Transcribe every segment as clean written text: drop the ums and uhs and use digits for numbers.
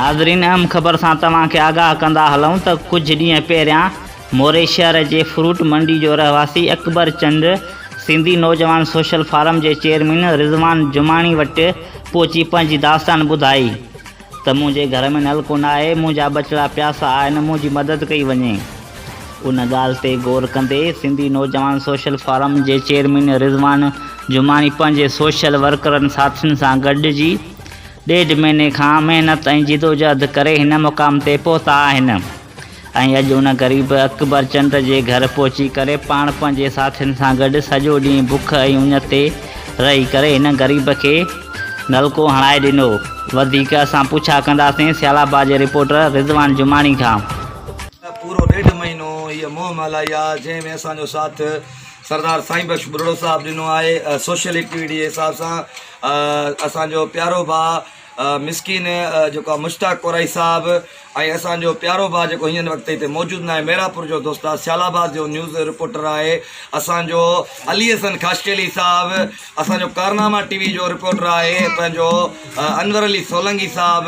नाज़रीन, अहम ख़बर सां तव्हांखे आगाह कंदा हलूं त कुझु ॾींहं पहिरियां मोरे शहर जे फ्रूट मंडी जो रहवासी अकबर चंद सिंधी नौजवान सोशल फारम के चेयरमैन रिज़वान जुमानी वटि पहुची पंहिंजी दास्तान ॿुधाई त मुंहिंजे घर में नलको न आहे, मुंहिंजा बचड़ा प्यासा आहिनि, मुंहिंजी मदद कई वञे। उन ॻाल्हि ते गौर कंदे सिंधी नौजवान सोशल फारम के चेयरमैन रिज़वान जुमानी पंहिंजे सोशल वर्करनि साथियुनि सां गॾिजी 1.5 महीने खां मेहनत ऐं जिदोजहद करे हिन मुक़ाम ते पहुता आहिनि ऐं अॼु उन ग़रीब अकबर चंद जे घर पहुची करे पाण पंहिंजे साथियुनि सां गॾु सॼो ॾींहुं बुख ऐं उन ते रही करे हिन ग़रीब खे नलको हणाए ॾिनो। वधीक असां पुछा कंदासीं सियालाबाद जे रिपोर्टर रिज़वान जुमानी खां। पूरो 1.5 महीनो ये मोह मलाई आहे जंहिंमें असांजो साथ सरदार साईं बख्श बुरड़ो साहब ॾिनो आहे। सोशल एक्टिविटी जे हिसाब सां असांजो प्यारो भाउ मिस्किन जेको मुश्ताक कोराई साहब ऐं असांजो प्यारो भाउ जेको हींअर वक़्तु हिते मौजूदु न आहे, मेरापुर जो दोस्त आहे, सियालाबाद जो न्यूज़ रिपोर्टर आहे, असांजो अली हसन खाशकेली साहब, असांजो कारनामा टीवी जो रिपोर्टर आहे पंहिंजो अनवर अली सोलंगी साहब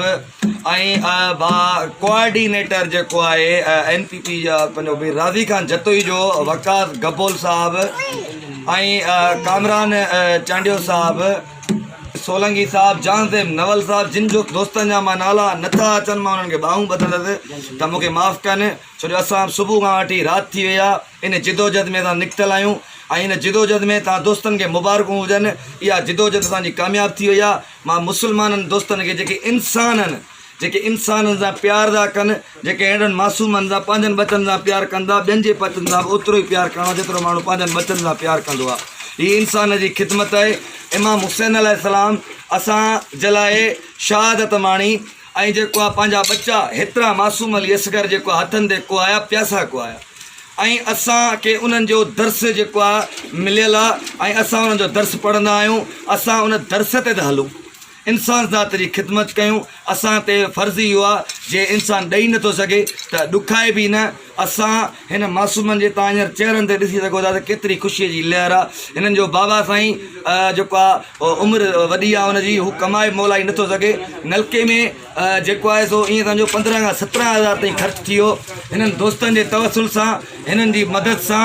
ऐं भाउ कोऑर्डिनेटर जेको आहे NPP पंहिंजो बि राज़ी खान जतोई जो वकास गबोल साहब ऐं कामरान चांडियो साहब, सोलंगी साहब, जहांज़ेब नवल साहब, जिन जो दोस्तनि जा मां नाला नथा अचनि, मां उन्हनि खे ॿाहूं ॿधंदुसि त मूंखे माफ़ु कनि, छो जो असां सुबुह खां वठी राति थी वई आहे इन जिदोजहद में असां निकितल आहियूं ऐं इन जिदोजहद में तव्हां दोस्तनि खे मुबारकूं हुजनि। इहा जिदोजहद असांजी कामयाबु थी वई आहे। मां मुस्लमाननि दोस्तनि खे जेके इंसाननि सां प्यार था कनि, जेके अहिड़नि मासूमनि सां पंहिंजनि बचनि सां प्यार कंदा, ॿियनि जे बचनि सां ओतिरो ई प्यार करणो जेतिरो माण्हू पंहिंजनि बचनि सां प्यार कंदो आहे। हीअ इंसान जी ख़िदमत आहे। इमाम हुसैन अलैहिस्सलाम असां जे लाइ शहादत माणी ऐं जेको आहे पंहिंजा बच्चा हेतिरा मासूम अली असगर जेको हथनि ते कुआया, प्यासा कुआया ऐं असांखे उन्हनि जो दर्स जेको आहे मिलियल आहे ऐं असां उन्हनि जो दर्स पढ़ंदा आहियूं। असां उन दर्स ते था हलूं, इंसान ज़ात जी ख़िदमत कयूं। असां ते फ़र्ज़ु इहो आहे जे इंसानु ॾेई नथो सघे त ॾुखाए बि न। असां हिन मासूमनि जे तव्हां हींअर चेहरनि ते ॾिसी सघो था त केतिरी ख़ुशीअ जी लहर आहे। हिननि जो बाबा साईं जेको आहे उमिरि वॾी आहे हुनजी, हू कमाए मोलाई नथो सघे। नलके में जेको आहे सो ईअं सम्झो 15 खां 17 हज़ार ताईं ख़र्चु थी वियो। हिननि दोस्तनि जे तवसुल सां, हिननि जी मदद सां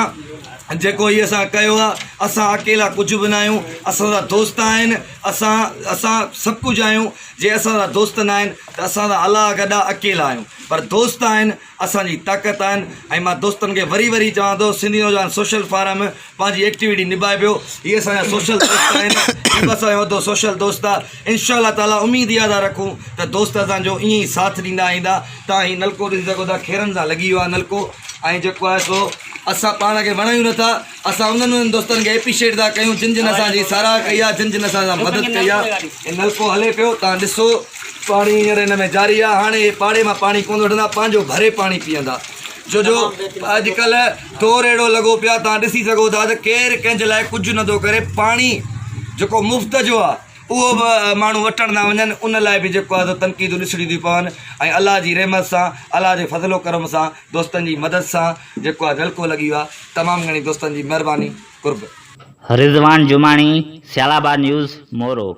जेको इहे असां कयो आहे। असां अकेला कुझु बि न आहियूं, असांजा दोस्त आहिनि, असां सभु कुझु आहियूं। जे असांजा दोस्त न आहिनि त असां त अलाह गॾा अकेला आहियूं, पर दोस्त आहिनि असांजी ताक़त आहिनि। ऐं मां दोस्तनि खे वरी चवां थो, सिंधी नौजवान सोशल फारम पंहिंजी एक्टिविटी निभाए पियो। इहे असांजा सोशल दोस्त आहिनि, असांजो वॾो सोशल दोस्त आहे। इनशा ताला उमेदु इहा था रखूं त दोस्त असांजो ईअं ई साथ ॾींदा ईंदा। तव्हां हीउ नलको ॾिसी सघो था, खेरनि सां लॻी वियो आहे नलको ऐं जेको आहे सो असां पाण खे वणायूं नथा। असां उन्हनि दोस्तनि खे एप्रिशिएट था कयूं जिन असांजी साराह कई आहे, जिन असांजा मदद कई आहे। नलको हले पियो, तव्हां ॾिसो पाणी हींअर हिन में जारी आहे। हाणे पाड़े मां पाणी कोन वठंदा, पंहिंजो भरे पाणी पीअंदा, छो जो अॼुकल्ह दौर अहिड़ो लॻो पियो आहे। तव्हां ॾिसी सघो था त केरु कंहिंजे लाइ कुझु नथो करे। पाणी जेको मुफ़्त जो आहे उहो बि माण्हू वठण था वञनि, उन लाइ बि जेको आहे तनक़ीदूं ॾिसणियूं थियूं पवनि। ऐं अलाह जी रहमत सां, अलाह जे फज़लो करम सां, दोस्तनि जी मदद सां जेको आहे नलको लॻी वियो आहे। तमामु घणी दोस्तनि जी महिरबानी, कुर्ब। रिज़वान जुमानी, सियालाबाद न्यूज़, मोरो।